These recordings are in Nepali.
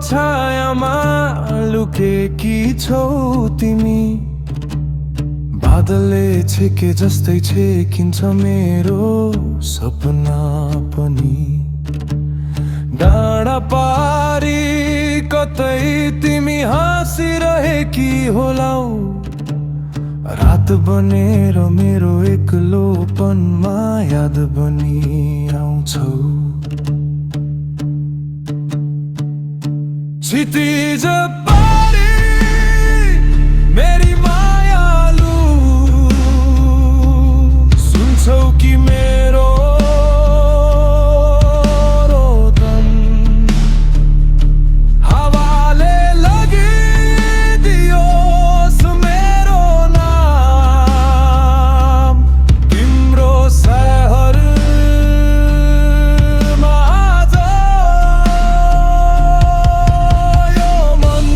छायामा लुकेकी छौ तिमी। बादलले छेके जस्तै छेकिन्छ मेरो सपना पनि। डाँडा पारी कतै तिमी हाँसिरहेकी होलाउ। रात बनेर मेरो एक्लोपनमा याद बनी आउँछौ। क्षितिज पारी मेरी मायालु, सुन्छौ कि मेरो रोदन। हावाले लगिदियोस् मेरो नाम तिम्रो सहरमा आज। यो मन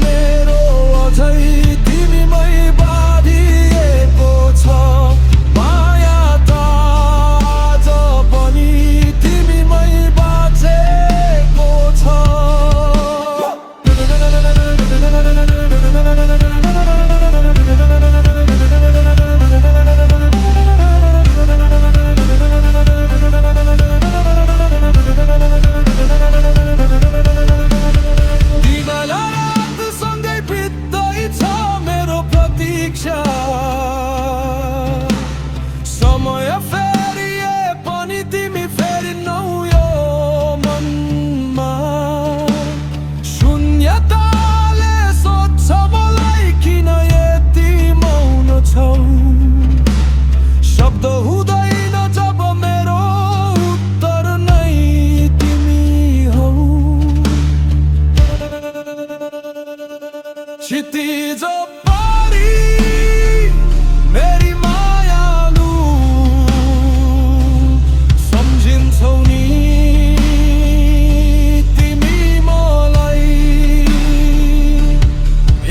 मेरो अझै तिमीमै बाँधिएको छ। माया त आज पनि तिमीमै बाँचेको छ। सँगै बित्दैछ मेरो प्रतीक्षा। समय फेरिए पनि तिमी फेरिनौ यो मनमा। शून्यताले सोध्छ मलाई किन यति मौन छौ। शब्द हुँदैन जब मेरो उत्तर नै तिमी हौ। क्षितिज पारी मेरी मायालु, सम्झिन्छौ नि तिमी मलाई।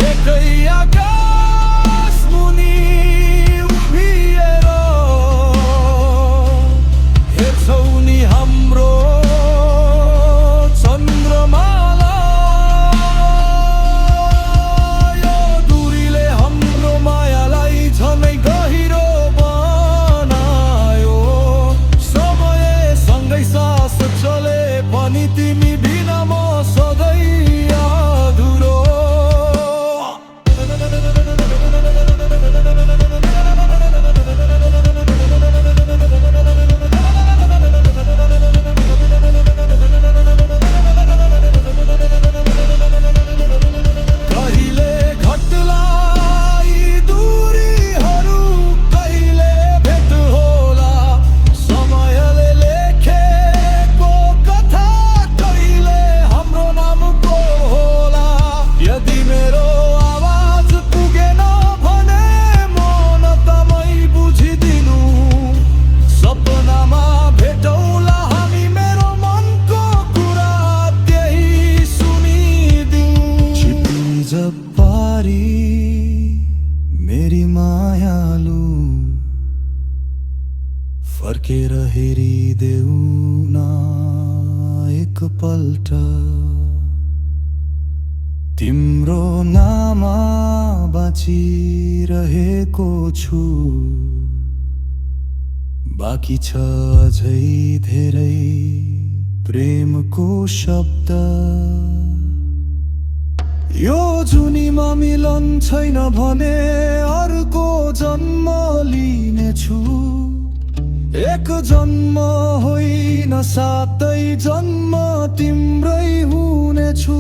एकै आकाश मुनि उभिएर हेर्छौ नि हाम्रो चन्द्रमालाई। यो दूरीले हाम्रो मायालाई झनै गहिरो बनायो। समयसँगै सास चले पनि तिमी बिना म सधैँ अधुरो। कहिले घट्ला यी दूरीहरू, कहिले भेट होला समयले लेखेको कथा। कहिले हाम्रो नामको होला। यदि मेरो आवाज पुगेन भने मौनतामै बुझिदिनु। सपनामा भेटौला हामी, मेरो मनको कुरा त्यही सुनिदिऊ। क्षितिज पारी मेरी मायालु, फर्केर हेरिदेऊ न एकपल्ट। तिम्रो नाममा बाँचिरहेको छु। बाँकी छ अझै धेरै प्रेमको शब्द। यो जुनीमा मिलन छैन भने अर्को जन्म लिनेछु। एक जन्म होइन 7 जन्म तिम्रै हुनेछु।